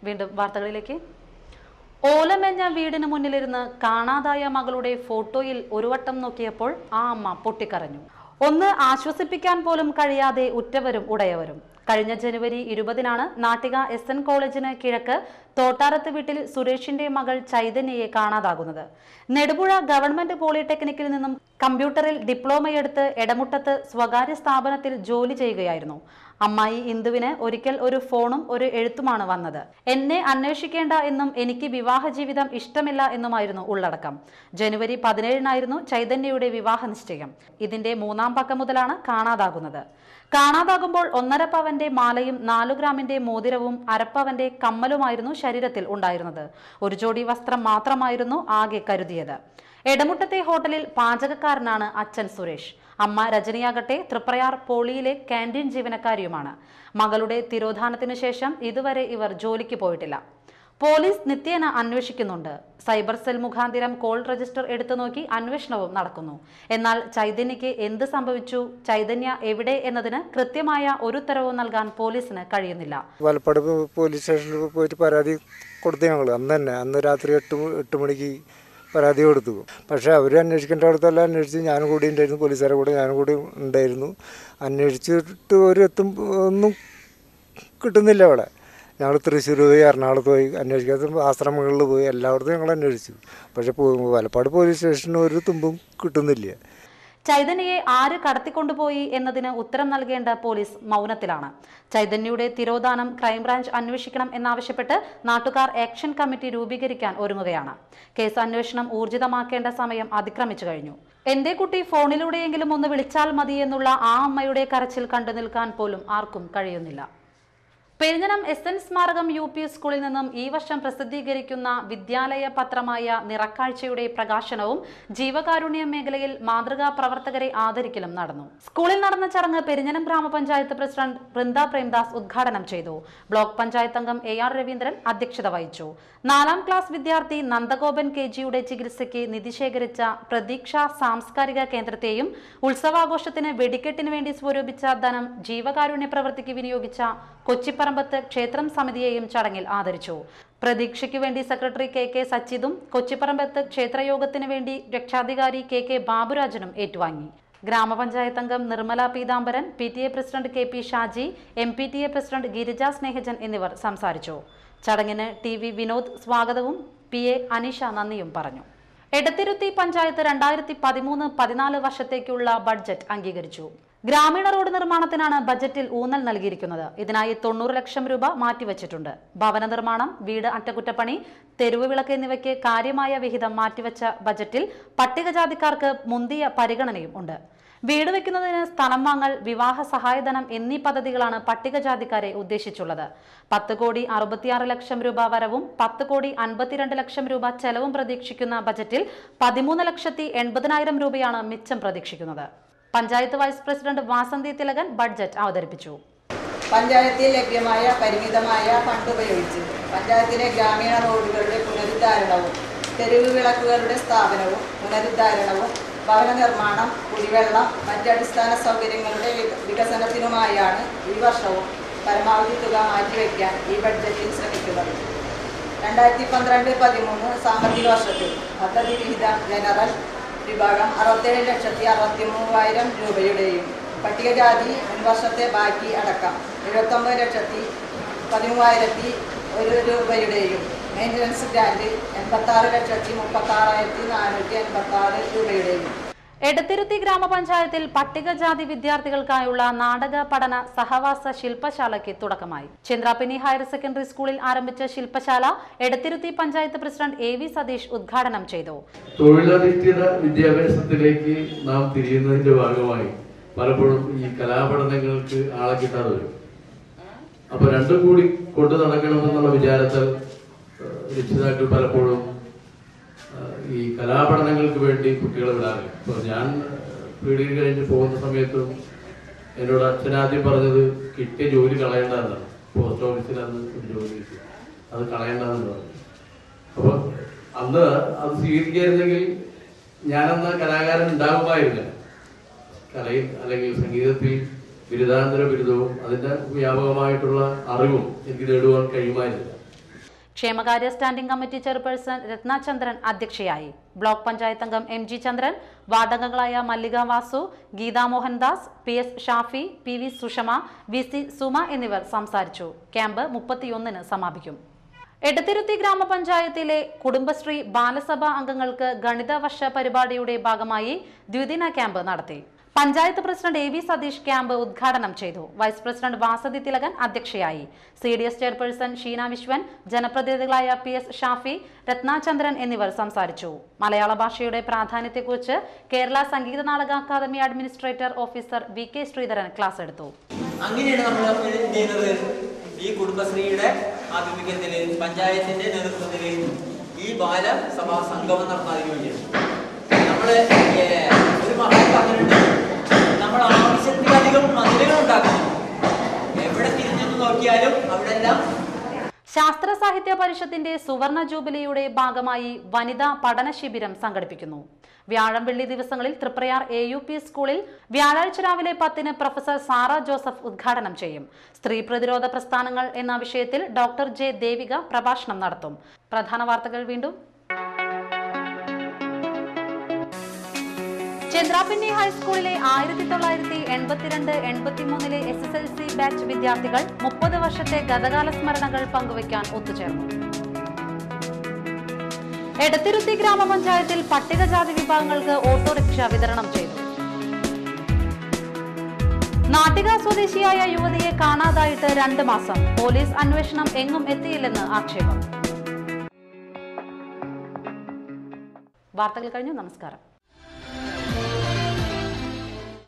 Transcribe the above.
വീണ്ടും വാർത്തകളിലേക്ക്. ഓലമെഞ്ഞ വീടിന് മുന്നിലിരുന്ന് കാണാതായ മകളുടെ ഫോട്ടോയിൽ ഒരു വട്ടം നോക്കിയപ്പോൾ ആ അമ്മ പൊട്ടിക്കരഞ്ഞു. ഒന്ന് ആശ്വസിപ്പിക്കാൻ പോലും കഴിയാതെ ഉറ്റവരും ഉടയവരും. കഴിഞ്ഞ ജനുവരി 20-നാണ് നാട്ടിക SN കോളേജിന് കിഴക്ക് തോട്ടാരത്ത് വീട്ടിൽ സുരേഷിന്റെ മകൾ ചൈതന്യയെ കാണാതാകുന്നത്. നെടുപുഴ ഗവൺമെന്റ് പോളിടെക്നിക്കിൽ നിന്നും കമ്പ്യൂട്ടറിൽ ഡിപ്ലോമയെടുത്ത് എടമുട്ടത്ത് സ്വകാര്യ സ്ഥാപനത്തിൽ ജോലി ചെയ്യുകയായിരുന്നു. അമ്മായി ഇന്ദുവിന് ഒരിക്കൽ ഒരു ഫോണും ഒരു എഴുത്തുമാണ് വന്നത്. എന്നെ അന്വേഷിക്കേണ്ട എന്നും എനിക്ക് വിവാഹ ജീവിതം ഇഷ്ടമില്ല എന്നുമായിരുന്നു ഉള്ളടക്കം. ജനുവരി 17-നായിരുന്നു ചൈതന്യയുടെ വിവാഹ നിശ്ചയം. ഇതിന്റെ 3-ാം പക്കം മുതലാണ് കാണാതാകുന്നത്. കാണാതാകുമ്പോൾ 1.5 പവന്റെ മാലയും 4 ഗ്രാമിന്റെ മോതിരവും 1/2 പവന്റെ കമ്മലുമായിരുന്നു ശരീരത്തിൽ ഉണ്ടായിരുന്നത്. ഒരു ജോഡി വസ്ത്രം മാത്രമായിരുന്നു ആകെ കരുതിയത്. എടമുട്ടത്തെ ഹോട്ടലിൽ പാചകക്കാരനാണ് അച്ഛൻ സുരേഷ്. അമ്മ രജനിയാകട്ടെ തൃപ്രയാർ പോളിയിലെ ക്യാൻറ്റീൻ ജീവനക്കാരിയുമാണ്. മകളുടെ തിരോധാനത്തിനു ശേഷം ഇതുവരെ ഇവർ ജോലിക്ക് പോയിട്ടില്ല. പോലീസ് നിത്യേന അന്വേഷിക്കുന്നുണ്ട്. സൈബർ സെൽ മുഖാന്തിരം കോൾ രജിസ്റ്റർ എടുത്തു നോക്കി അന്വേഷണവും നടക്കുന്നു. എന്നാൽ ചൈതന്യയ്ക്ക് എന്ത് സംഭവിച്ചു, ചൈതന്യ എവിടെ എന്നതിന് കൃത്യമായ ഒരു ഉത്തരവും നൽകാൻ പോലീസിന് കഴിയുന്നില്ല. വലപ്പാട് പോലീസ് സ്റ്റേഷനിൽ പോയിട്ട് പരാതി കൊടുത്തു. ഞങ്ങൾ അന്ന് രാത്രി 8 മണിക്ക് പരാതി കൊടുത്തു. പക്ഷേ അവർ അന്വേഷിക്കേണ്ട അടുത്തെല്ലാം അന്വേഷിച്ച് ഞാനും കൂടി ഉണ്ടായിരുന്നു, പോലീസുകാരെ കൂടെ ഞാനും കൂടി ഉണ്ടായിരുന്നു. അന്വേഷിച്ചിട്ട് ഒന്നും കിട്ടുന്നില്ല. അവിടെ ഞങ്ങൾ തൃശ്ശൂർ പോയി, എറണാകുളത്ത് പോയി, അന്വേഷിക്കാത്ത ആശ്രമങ്ങളിൽ പോയി, എല്ലായിടത്തും ഞങ്ങൾ അന്വേഷിച്ചു. പക്ഷേ വലപ്പാട് പോലീസ് സ്റ്റേഷന് ഒരു തുമ്പും കിട്ടുന്നില്ല. ചൈതന്യയെ ആര് കടത്തിക്കൊണ്ടുപോയി എന്നതിന് ഉത്തരം നൽകേണ്ട പോലീസ് മൗനത്തിലാണ്. ചൈതന്യയുടെ തിരോധാനം ക്രൈംബ്രാഞ്ച് അന്വേഷിക്കണം എന്നാവശ്യപ്പെട്ട് നാട്ടുകാർ ആക്ഷൻ കമ്മിറ്റി രൂപീകരിക്കാൻ ഒരുങ്ങുകയാണ്. കേസ് അന്വേഷണം ഊർജിതമാക്കേണ്ട സമയം അതിക്രമിച്ചു കഴിഞ്ഞു. എന്റെ കുട്ടി ഫോണിലൂടെയെങ്കിലും ഒന്ന് വിളിച്ചാൽ മതി എന്നുള്ള ആ അമ്മയുടെ കരച്ചിൽ കണ്ടു നിൽക്കാൻ പോലും ആർക്കും കഴിയുന്നില്ല. പെരിഞ്ഞനം SN സ്മാരകം UP സ്കൂളിൽ നിന്നും ഈ വർഷം പ്രസിദ്ധീകരിക്കുന്ന വിദ്യാലയ പത്രമായ നിറക്കാഴ്ചയുടെ പ്രകാശനവും ജീവകാരുണ്യ മേഖലയിൽ മാതൃകാ പ്രവർത്തകരെ ആദരിക്കലും നടന്നു. സ്കൂളിൽ നടന്ന ചടങ്ങ് പെരിഞ്ഞനം ഗ്രാമപഞ്ചായത്ത് പ്രസിഡന്റ് വൃന്ദ പ്രേംദാസ് ഉദ്ഘാടനം ചെയ്തു. ബ്ലോക്ക് പഞ്ചായത്ത് അംഗം AR രവീന്ദ്രൻ അധ്യക്ഷത വഹിച്ചു. 4-ാം ക്ലാസ് വിദ്യാർത്ഥി നന്ദഗോപൻ KGയുടെ ചികിത്സയ്ക്ക് നിധി ശേഖരിച്ച പ്രതീക്ഷ സാംസ്കാരിക കേന്ദ്രത്തെയും ഉത്സവാഘോഷത്തിന് വെടിക്കെട്ടിന് വേണ്ടി സ്വരൂപിച്ച ധനം ജീവകാരുണ്യ പ്രവൃത്തിക്ക് വിനിയോഗിച്ച കൊച്ചിപ്പറമ്പത്ത് ക്ഷേത്രം സമിതിയെയും ചടങ്ങിൽ ആദരിച്ചു. പ്രതീക്ഷയ്ക്ക് വേണ്ടി സെക്രട്ടറി KK സച്ചിതും കൊച്ചിപ്പറമ്പത്ത് ക്ഷേത്രയോഗത്തിന് വേണ്ടി രക്ഷാധികാരി KK ബാബുരാജനും ഏറ്റുവാങ്ങി. ഗ്രാമപഞ്ചായത്ത് അംഗം Nirmala Peethambaran, PTA president KP Shaji, MPTA president Girija Snehajan എന്നിവർ സംസാരിച്ചു. ചടങ്ങിന് TV വിനോദ് സ്വാഗതവും PA അനീഷ നന്ദിയും പറഞ്ഞു. എടത്തിരുത്തി പഞ്ചായത്ത് 2013-14 വർഷത്തേക്കുള്ള ബഡ്ജറ്റ് അംഗീകരിച്ചു. ഗ്രാമീണ റോഡ് നിർമ്മാണത്തിനാണ് ബജറ്റിൽ ഊന്നൽ നൽകിയിരിക്കുന്നത്. ഇതിനായി 90 ലക്ഷം രൂപ മാറ്റിവെച്ചിട്ടുണ്ട്. ഭവന നിർമ്മാണം, വീട് അറ്റകുറ്റപ്പണി, തെരുവ് വിളക്ക് എന്നിവയ്ക്ക് കാര്യമായ വിഹിതം മാറ്റിവെച്ച ബജറ്റിൽ പട്ടികജാതിക്കാർക്ക് മുന്തിയ പരിഗണനയും ഉണ്ട്. വീട് വെക്കുന്നതിന് സ്ഥലം വാങ്ങൽ, വിവാഹ സഹായധനം എന്നീ പദ്ധതികളാണ് പട്ടികജാതിക്കാരെ ഉദ്ദേശിച്ചുള്ളത്. 10,66 ലക്ഷം രൂപ വരവും 10,52 ലക്ഷം രൂപ ചെലവും പ്രതീക്ഷിക്കുന്ന ബജറ്റിൽ 13,80,000 രൂപയാണ് മിച്ചം പ്രതീക്ഷിക്കുന്നത്. Panchayat vice president Vasanthi Thilakan budget അവതരിപ്പിച്ചു. പഞ്ചായത്തിൽ ലഭ്യമായ പരിമിതമായ ഫണ്ട് ഉപയോഗിച്ച് പഞ്ചായത്തിലെ ഗ്രാമീണ റോഡുകളുടെ പുനരുദ്ധാരണവും തെരുവ് വിളക്കുകളുടെ സ്ഥാപനവും പുനരുദ്ധാരണവും ഭവന നിർമ്മാണം, കുടിവെള്ളം, മറ്റടിസ്ഥാന സൗകര്യങ്ങളുടെ വികസനത്തിനുമായാണ് ഈ വർഷവും പരമാവധി തുക മാറ്റിവെക്കാൻ ഈ ബഡ്ജറ്റിൽ ശ്രമിക്കുന്നത്. 2012-13 സാമ്പത്തിക വർഷത്തിൽ പദ്ധതി വിഹിതം ജനറൽ വിഭാഗം 67,63,000 രൂപയുടെയും പട്ടികജാതി മുൻവർഷത്തെ ബാക്കി അടക്കം 79,13,001 രൂപയുടെയും മെയിൻ്റനൻസ് ഗ്രാന്റ് 86,36,486 രൂപയുടെയും. എടത്തിരുത്തി ഗ്രാമപഞ്ചായത്തിൽ പട്ടികജാതി വിദ്യാർത്ഥികൾക്കായുള്ള നാടക പഠന സഹവാസ ശില്പശാലയ്ക്ക് തുടക്കമായി. ചന്ദ്രാപിനി ഹയർ സെക്കൻഡറി സ്കൂളിൽ ആരംഭിച്ച ശില്പശാല എടത്തിരുത്തി പഞ്ചായത്ത് പ്രസിഡന്റ് AV സതീഷ് ഉദ്ഘാടനം ചെയ്തു. തൊഴിലധിഷ്ഠിത വിദ്യാഭ്യാസത്തിലേക്ക് നാം തിരിയുന്നതിന്റെ ഭാഗമായി പലപ്പോഴും ഈ കലാപഠനങ്ങൾക്ക് ആളെ കിട്ടാതെ വരും. അപ്പൊ രണ്ടും കൂടി കൊണ്ടു നടക്കണമെന്നുള്ള വിചാരത്തിൽ രക്ഷിതാക്കൾ പലപ്പോഴും ഈ കലാപഠനങ്ങൾക്ക് വേണ്ടി കുട്ടികളെ വിടാറില്ല. ഇപ്പോൾ ഞാൻ PhD കഴിഞ്ഞ് പോകുന്ന സമയത്തും എന്നോട് അച്ഛനാദ്യം പറഞ്ഞത് കിട്ടിയ ജോലി കളയേണ്ടതെന്നാണ്. പോസ്റ്റ് ഓഫീസിൽ അന്ന് ഒരു ജോലി കിട്ടി, അത് കളയേണ്ടതെന്ന് പറഞ്ഞു. അപ്പോൾ അന്ന് അത് സ്വീകരിക്കായിരുന്നെങ്കിൽ ഞാനന്ന് കലാകാരൻ ഉണ്ടാകുമായിരുന്നില്ല. കലയിൽ അല്ലെങ്കിൽ സംഗീതത്തിൽ ബിരുദാനന്തര ബിരുദവും അതിൻ്റെ വ്യാപകമായിട്ടുള്ള അറിവും എനിക്ക് നേടുവാൻ കഴിയുമായിരുന്നില്ല. ക്ഷേമകാര്യ സ്റ്റാൻഡിംഗ് കമ്മിറ്റി ചെയർപേഴ്സൺ രത്നചന്ദ്രൻ അധ്യക്ഷയായി. ബ്ലോക്ക് പഞ്ചായത്ത് അംഗം MG ചന്ദ്രൻ, വാർഡംഗങ്ങളായ മല്ലിക Vasu, Gita Mohandas, PS Shafi, PV Sushma, VC Suma എന്നിവർ സംസാരിച്ചു. ക്യാമ്പ് 31-ന് സമാപിക്കും. എടത്തിരുത്തി ഗ്രാമപഞ്ചായത്തിലെ കുടുംബശ്രീ ബാലസഭാ അംഗങ്ങൾക്ക് ഗണിതവർഷ പരിപാടിയുടെ ഭാഗമായി ദ്വിദിന ക്യാമ്പ് നടത്തി. Panchayat president AV Satheesh camp ഉദ്ഘാടനം ചെയ്തു. വൈസ് പ്രസിഡന്റ് വാസതി തിലകൻ അധ്യക്ഷയായി. CDS ചെയർപേഴ്സൺ ഷീന വിശ്വൻ, ജനപ്രതിനിധികളായ PS ഷാഫി, രത്നചന്ദ്രൻ എന്നിവർ സംസാരിച്ചു. മലയാള ഭാഷയുടെ പ്രാധാന്യത്തെക്കുറിച്ച് Kerala Sangeetha Nataka academy administrator officer VK Sreedharan class എടുത്തു. അങ്ങനെയാണ് നമ്മൾ ചെയ്യുന്നത്. ഈ കുടുംബശ്രീയുടെ ആഭിമുഖ്യത്തിൽ പഞ്ചായത്തിന്റെ നേതൃത്വത്തിൽ ഈ ബാലസഭാ സംഗമം നടത്താതിന് വേണ്ടിയാണ്. നമ്മൾ ഒരു മഹാൻ പറഞ്ഞിട്ടുണ്ട്, നമ്മൾ ആവശ്യത്തിലധികം മതിലുകൾ ഉണ്ടാക്കുന്നു. എവിടെ തിരിഞ്ഞു നോക്കിയാലും അവിടെ എല്ലാം. ശാസ്ത്ര സാഹിത്യ പരിഷത്തിന്റെ സുവർണ ജൂബിലിയുടെ ഭാഗമായി വനിതാ പഠന ശിബിരം സംഘടിപ്പിക്കുന്നു. വ്യാഴം വെള്ളി ദിവസങ്ങളിൽ തൃപ്രയാർ AUP സ്കൂളിൽ വ്യാഴാഴ്ച രാവിലെ 10-ന് പ്രൊഫസർ സാറ ജോസഫ് ഉദ്ഘാടനം ചെയ്യും. സ്ത്രീ പ്രതിരോധ പ്രസ്ഥാനങ്ങൾ എന്ന വിഷയത്തിൽ ഡോക്ടർ J ദേവിക പ്രഭാഷണം നടത്തും. പ്രധാന വാർത്തകൾ വീണ്ടും. ചന്ദ്രാപിന്നി ഹൈസ്കൂളിലെ 1982-83 SSLC ബാച്ച് വിദ്യാർത്ഥികൾ 30 വർഷത്തെ ഗതകാല സ്മരണകൾ പങ്കുവയ്ക്കാൻ ഒത്തുചേർന്നു. എടത്തിരുത്തി ഗ്രാമപഞ്ചായത്തിൽ പട്ടികജാതി വിഭാഗങ്ങൾക്ക് ഓട്ടോറിക്ഷ വിതരണം ചെയ്തു. നാട്ടിക സ്വദേശിയായ യുവതിയെ കാണാതായിട്ട് 2 മാസം. പോലീസ് അന്വേഷണം എങ്ങും എത്തിയില്ലെന്ന് ആക്ഷേപം. വാർത്തകൾ കഴിഞ്ഞു. നമസ്കാരം.